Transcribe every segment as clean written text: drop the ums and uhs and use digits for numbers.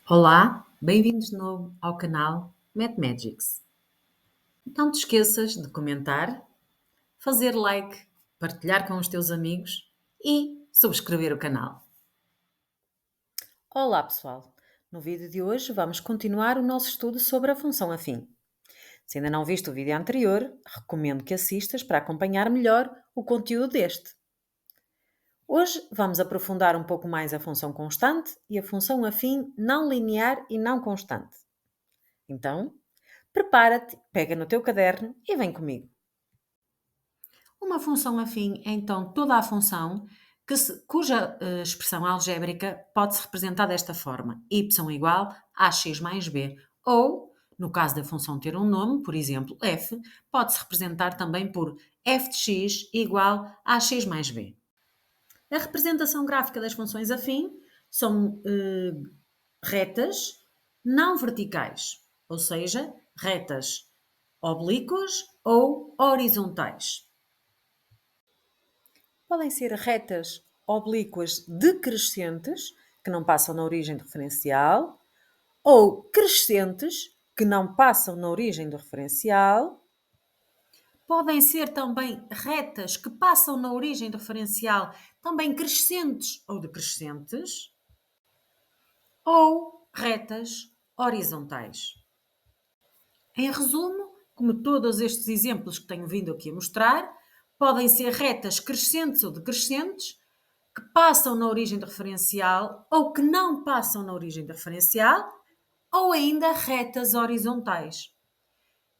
Olá, bem-vindos de novo ao canal MathMagics. Não te esqueças de comentar, fazer like, partilhar com os teus amigos e subscrever o canal. Olá pessoal, no vídeo de hoje vamos continuar o nosso estudo sobre a função afim. Se ainda não viste o vídeo anterior, recomendo que assistas para acompanhar melhor o conteúdo deste. Hoje vamos aprofundar um pouco mais a função constante e a função afim não linear e não constante. Então, prepara-te, pega no teu caderno e vem comigo. Uma função afim é então toda a função cuja expressão algébrica pode-se representar desta forma: y igual a x mais b. Ou, no caso da função ter um nome, por exemplo, f, pode-se representar também por f de x igual a x mais b. A representação gráfica das funções afim são retas não verticais, ou seja, retas oblíquas ou horizontais. Podem ser retas oblíquas decrescentes, que não passam na origem do referencial, ou crescentes, que não passam na origem do referencial. Podem ser também retas que passam na origem do referencial, também crescentes ou decrescentes, ou retas horizontais. Em resumo, como todos estes exemplos que tenho vindo aqui a mostrar, podem ser retas crescentes ou decrescentes, que passam na origem do referencial ou que não passam na origem do referencial, ou ainda retas horizontais.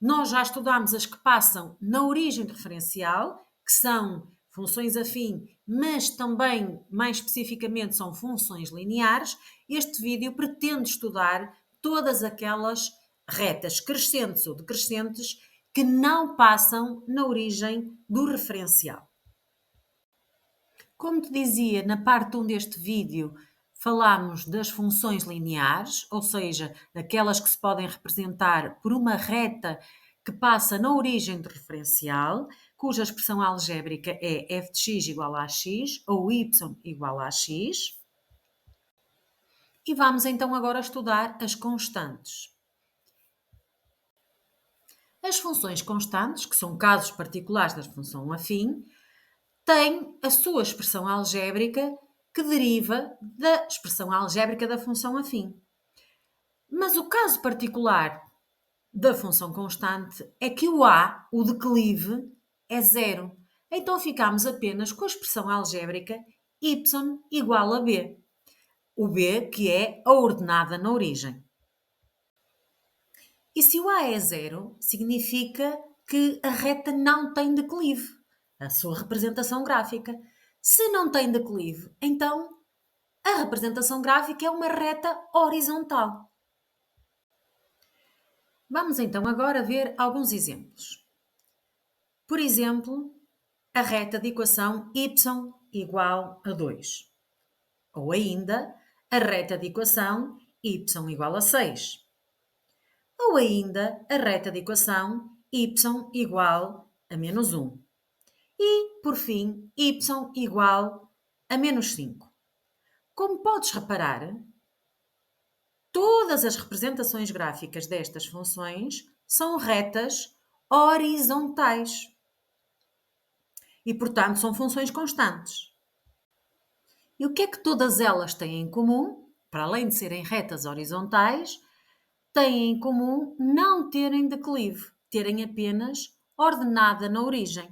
Nós já estudámos as que passam na origem do referencial, que são funções afim, mas também, mais especificamente, são funções lineares. Este vídeo pretende estudar todas aquelas retas crescentes ou decrescentes que não passam na origem do referencial. Como te dizia, na parte 1 deste vídeo, falámos das funções lineares, ou seja, daquelas que se podem representar por uma reta que passa na origem do referencial, cuja expressão algébrica é f de x igual a x ou y igual a x. E vamos então agora estudar as constantes. As funções constantes, que são casos particulares da função afim, têm a sua expressão algébrica que deriva da expressão algébrica da função afim. Mas o caso particular da função constante é que o a, o declive, é zero. Então ficamos apenas com a expressão algébrica y igual a b. O b que é a ordenada na origem. E se o a é zero, significa que a reta não tem declive, a sua representação gráfica. Se não tem declive, então a representação gráfica é uma reta horizontal. Vamos então agora ver alguns exemplos. Por exemplo, a reta de equação y igual a 2. Ou ainda, a reta de equação y igual a 6. Ou ainda, a reta de equação y igual a menos 1. E, por fim, y igual a menos 5. Como podes reparar, todas as representações gráficas destas funções são retas horizontais. E, portanto, são funções constantes. E o que é que todas elas têm em comum? Para além de serem retas horizontais, têm em comum não terem declive, terem apenas ordenada na origem.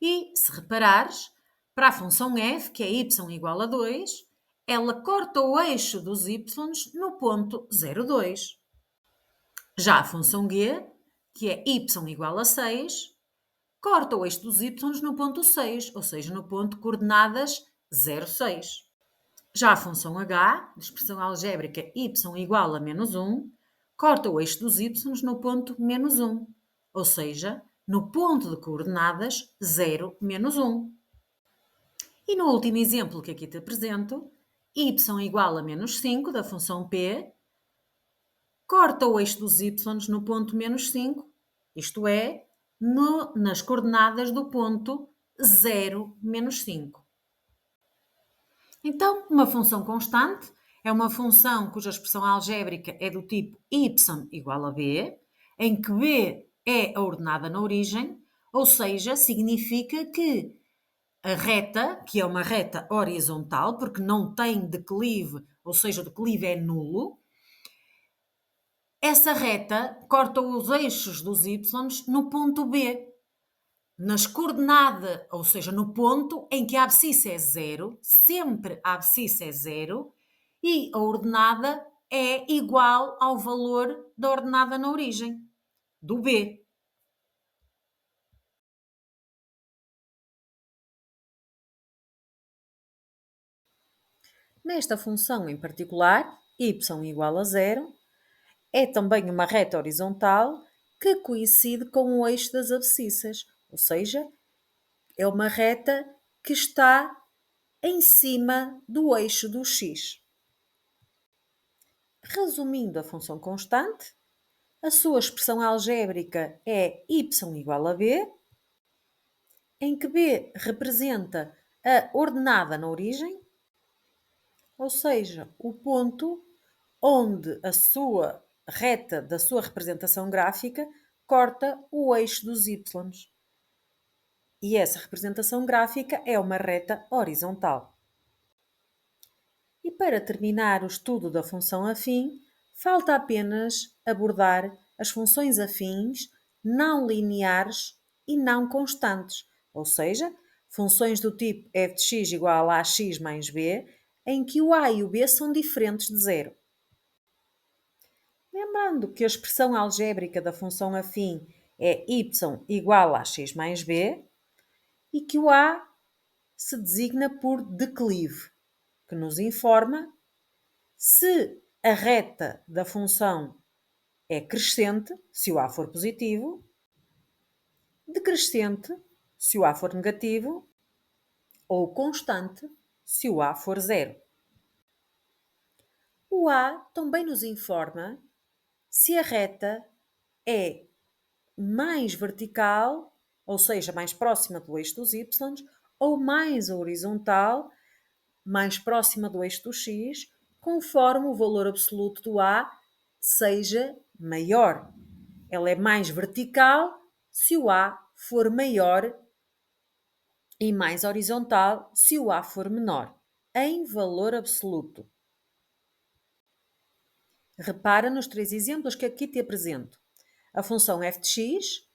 E, se reparares, para a função f, que é y igual a 2, ela corta o eixo dos y no ponto 0,2. Já a função g, que é y igual a 6, corta o eixo dos y no ponto 6, ou seja, no ponto coordenadas 0,6. Já a função h, de expressão algébrica y igual a menos 1, corta o eixo dos y no ponto menos 1, ou seja, no ponto de coordenadas 0, menos 1. E no último exemplo que aqui te apresento, y igual a menos 5 da função p, corta o eixo dos y no ponto menos 5, isto é, nas coordenadas do ponto 0, menos 5. Então, uma função constante é uma função cuja expressão algébrica é do tipo y igual a b, em que b é a ordenada na origem, ou seja, significa que a reta, que é uma reta horizontal, porque não tem declive, ou seja, o declive é nulo, essa reta corta os eixos dos y no ponto B, nas coordenadas, ou seja, no ponto em que a abscissa é zero, sempre a abscissa é zero, e a ordenada é igual ao valor da ordenada na origem, do B. Nesta função em particular, y igual a zero, é também uma reta horizontal que coincide com o eixo das abscissas, ou seja, é uma reta que está em cima do eixo do x. Resumindo a função constante, a sua expressão algébrica é y igual a b, em que b representa a ordenada na origem, ou seja, o ponto onde a sua reta da sua representação gráfica corta o eixo dos y. E essa representação gráfica é uma reta horizontal. E para terminar o estudo da função afim, falta apenas abordar as funções afins não lineares e não constantes, ou seja, funções do tipo f de x igual a x mais b, em que o a e o b são diferentes de zero. Lembrando que a expressão algébrica da função afim é y igual a x mais b e que o a se designa por declive, que nos informa se a reta da função é crescente, se o a for positivo, decrescente, se o a for negativo, ou constante, se o a for zero. O a também nos informa se a reta é mais vertical, ou seja, mais próxima do eixo dos y, ou mais horizontal, mais próxima do eixo do x, conforme o valor absoluto do a seja maior. Ela é mais vertical se o a for maior e mais horizontal se o a for menor, em valor absoluto. Repara nos três exemplos que aqui te apresento. A função f de x,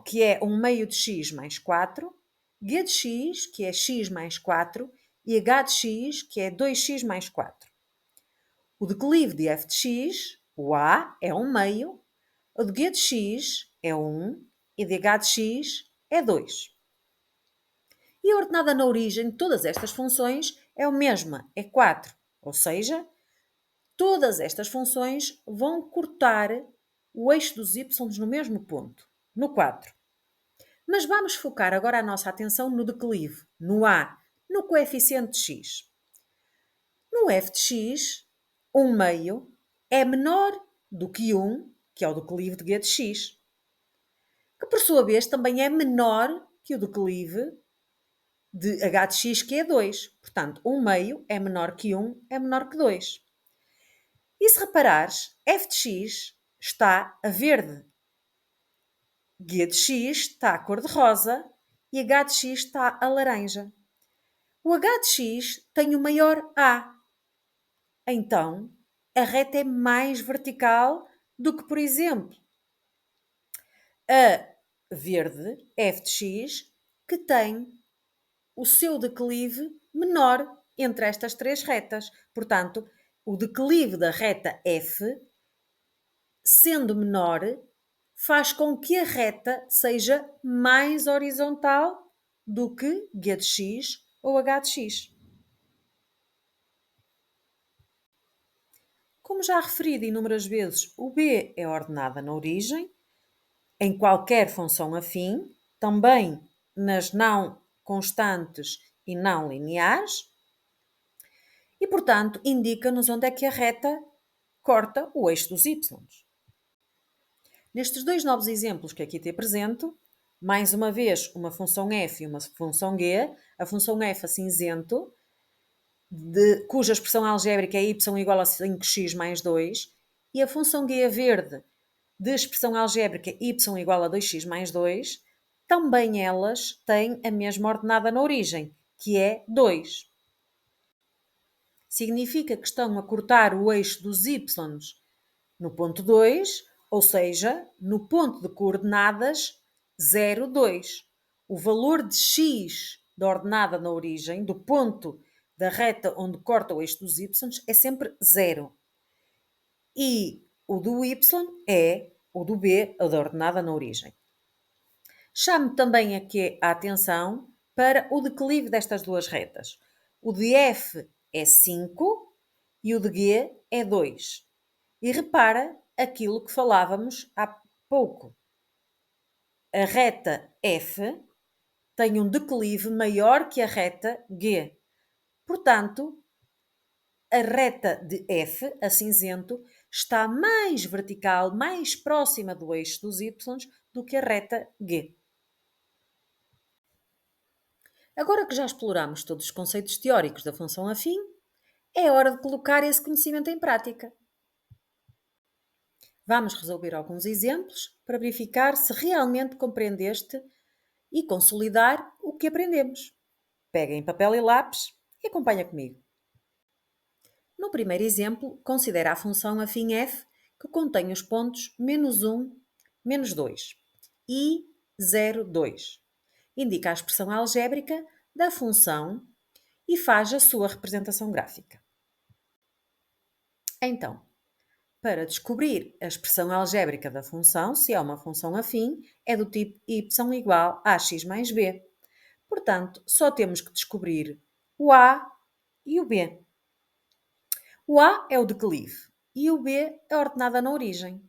que é 1 meio de x mais 4, g de x, que é x mais 4, e h de x, que é 2x mais 4. O declive de f de x, o a, é 1 meio, o de g de x é 1 e de h de x é 2. E a ordenada na origem de todas estas funções é a mesma, é 4. Ou seja, todas estas funções vão cortar o eixo dos y no mesmo ponto, no 4. Mas vamos focar agora a nossa atenção no declive, no a, no coeficiente de x. No f de x, 1 meio é menor do que 1, que é o declive de g de x, que por sua vez também é menor que o declive de h de x, que é 2. Portanto, 1 meio é menor que 1, é menor que 2. E se reparares, f de x está a verde, g de x está a cor de rosa e h de x está a laranja. O h de x tem o maior a. Então, a reta é mais vertical do que, por exemplo, a verde, f de x, que tem o seu declive menor entre estas três retas. Portanto, o declive da reta f, sendo menor, faz com que a reta seja mais horizontal do que g de x ou h de x. Como já referido inúmeras vezes, o b é ordenada na origem, em qualquer função afim, também nas não constantes e não lineares, e, portanto, indica-nos onde é que a reta corta o eixo dos y. Nestes dois novos exemplos que aqui te apresento, mais uma vez uma função f e uma função g, a função f a cinzento, cuja expressão algébrica é y igual a 5x mais 2, e a função g a verde de expressão algébrica y igual a 2x mais 2, também elas têm a mesma ordenada na origem, que é 2. Significa que estão a cortar o eixo dos y no ponto 2, ou seja, no ponto de coordenadas 0, 2. O valor de x da ordenada na origem, do ponto da reta onde corta o eixo dos y, é sempre 0. E o do y é o do b, a da ordenada na origem. Chamo também aqui a atenção para o declive destas duas retas. O de f é 5 e o de g é 2. E repara aquilo que falávamos há pouco. A reta f tem um declive maior que a reta g. Portanto, a reta de f, a cinzento, está mais vertical, mais próxima do eixo dos y do que a reta g. Agora que já exploramos todos os conceitos teóricos da função afim, é hora de colocar esse conhecimento em prática. Vamos resolver alguns exemplos para verificar se realmente compreendeste e consolidar o que aprendemos. Pega em papel e lápis e acompanha comigo. No primeiro exemplo, considera a função afim f que contém os pontos -1, -2 e 0, 2. Indica a expressão algébrica da função e faz a sua representação gráfica. Então, para descobrir a expressão algébrica da função, se é uma função afim, é do tipo y igual a x mais b. Portanto, só temos que descobrir o a e o b. O a é o declive e o b é a ordenada na origem.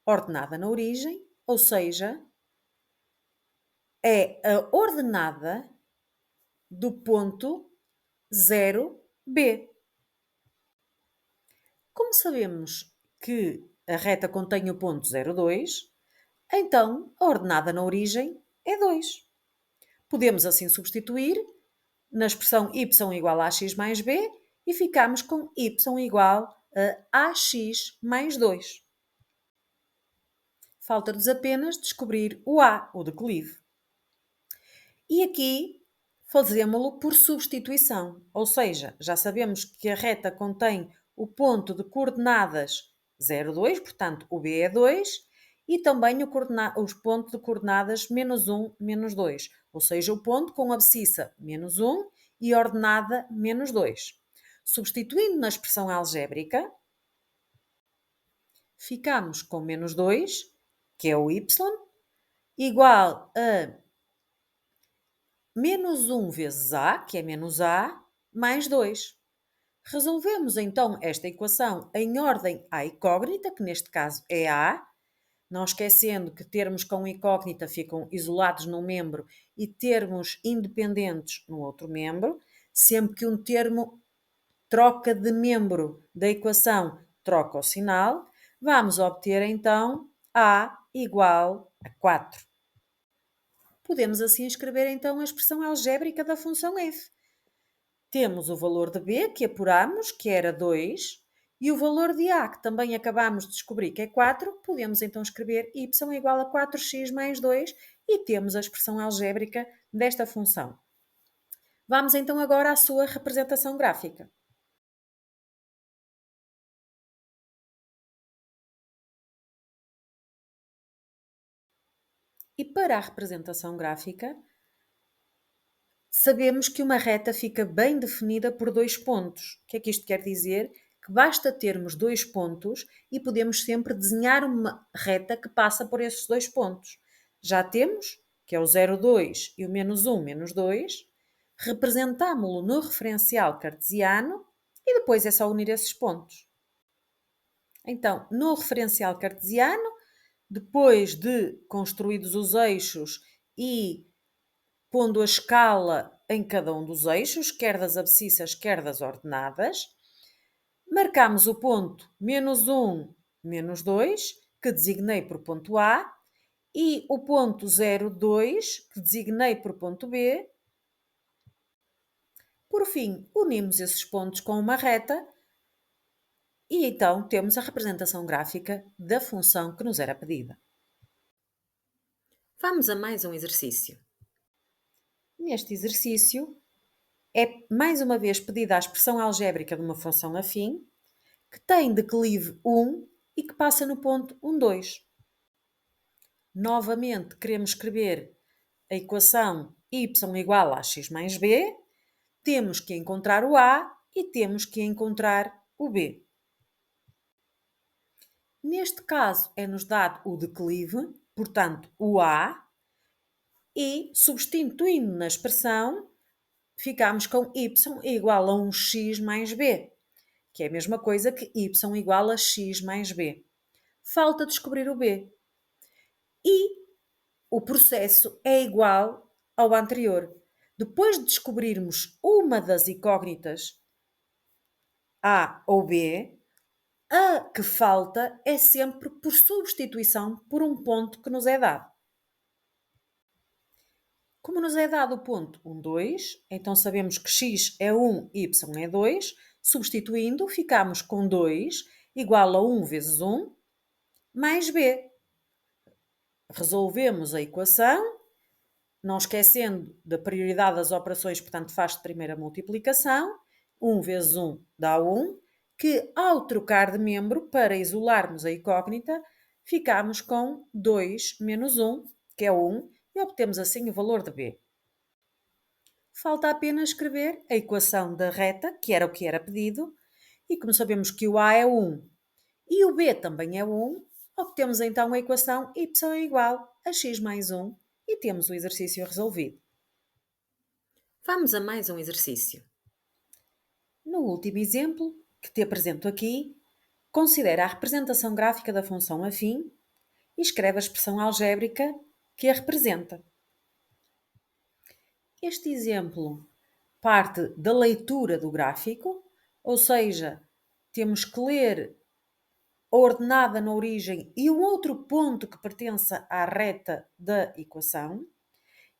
Ordenada na origem, ou seja, é a ordenada do ponto 0b. Como sabemos que a reta contém o ponto 0,2, então a ordenada na origem é 2. Podemos assim substituir na expressão y igual a x mais b e ficamos com y igual a ax mais 2. Falta-nos apenas descobrir o a, o declive. E aqui fazemos-lo por substituição, ou seja, já sabemos que a reta contém o ponto de coordenadas 0, 2, portanto o b é 2, e também os pontos de coordenadas -1, -2, ou seja, o ponto com abscissa -1 e ordenada -2. Substituindo na expressão algébrica, ficamos com -2, que é o y, igual a -1 vezes a, que é menos a, mais 2. Resolvemos então esta equação em ordem à incógnita, que neste caso é a, não esquecendo que termos com incógnita ficam isolados num membro e termos independentes no outro membro. Sempre que um termo troca de membro da equação, troca o sinal, vamos obter então a igual a 4. Podemos assim escrever então a expressão algébrica da função f. Temos o valor de b, que apuramos, que era 2, e o valor de a, que também acabamos de descobrir, que é 4. Podemos então escrever y igual a 4x mais 2 e temos a expressão algébrica desta função. Vamos então agora à sua representação gráfica. E para a representação gráfica, sabemos que uma reta fica bem definida por dois pontos. O que é que isto quer dizer? Que basta termos dois pontos e podemos sempre desenhar uma reta que passa por esses dois pontos. Já temos, que é o 0,2 e o -1, -2, representámo-lo no referencial cartesiano e depois é só unir esses pontos. Então, no referencial cartesiano, depois de construídos os eixos e pondo a escala em cada um dos eixos, quer das abscissas, quer das ordenadas, marcamos o ponto -1, -2, que designei por ponto A, e o ponto 0,2, que designei por ponto B, Por fim, unimos esses pontos com uma reta e então temos a representação gráfica da função que nos era pedida. Vamos a mais um exercício. Neste exercício, é mais uma vez pedida a expressão algébrica de uma função afim, que tem declive 1 e que passa no ponto 1, 2. Novamente, queremos escrever a equação y igual a x mais b, temos que encontrar o a e temos que encontrar o b. Neste caso, é-nos dado o declive, portanto, o a, e substituindo na expressão, ficamos com y igual a um x mais b, que é a mesma coisa que y igual a x mais b. Falta descobrir o b. E o processo é igual ao anterior. Depois de descobrirmos uma das incógnitas, A ou B, a que falta é sempre por substituição por um ponto que nos é dado. Como nos é dado o ponto 1, 2, então sabemos que x é 1, y é 2. Substituindo, ficamos com 2 igual a 1 vezes 1 mais b. Resolvemos a equação, não esquecendo da prioridade das operações, portanto faz de primeira multiplicação. 1 vezes 1 dá 1, que ao trocar de membro, para isolarmos a incógnita, ficamos com 2 menos 1, que é 1, e obtemos assim o valor de b. Falta apenas escrever a equação da reta, que era o que era pedido, e como sabemos que o a é 1 e o b também é 1, obtemos então a equação y é igual a x mais 1 e temos o exercício resolvido. Vamos a mais um exercício. No último exemplo que te apresento aqui, considera a representação gráfica da função afim e escreve a expressão algébrica que a representa. Este exemplo parte da leitura do gráfico, ou seja, temos que ler a ordenada na origem e o outro ponto que pertença à reta da equação,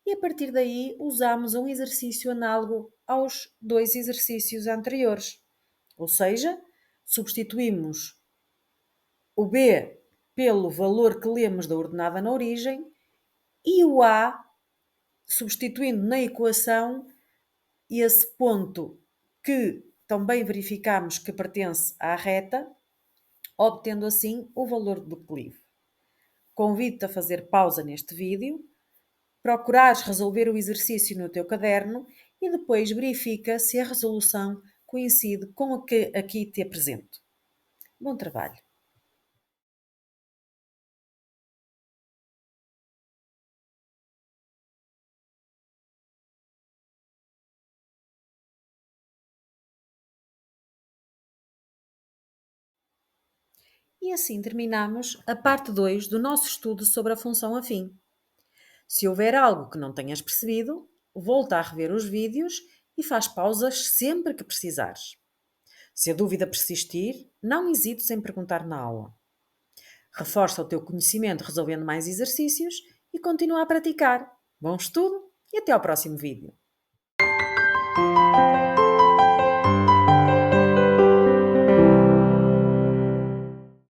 e a partir daí usamos um exercício análogo aos dois exercícios anteriores, ou seja, substituímos o b pelo valor que lemos da ordenada na origem e o a substituindo na equação esse ponto que também verificamos que pertence à reta, obtendo assim o valor do declive. Convido-te a fazer pausa neste vídeo, procurares resolver o exercício no teu caderno e depois verifica se a resolução coincide com o que aqui te apresento. Bom trabalho! E assim terminamos a parte 2 do nosso estudo sobre a função afim. Se houver algo que não tenhas percebido, volta a rever os vídeos e faz pausas sempre que precisares. Se a dúvida persistir, não hesites em perguntar na aula. Reforça o teu conhecimento resolvendo mais exercícios e continua a praticar. Bom estudo e até ao próximo vídeo!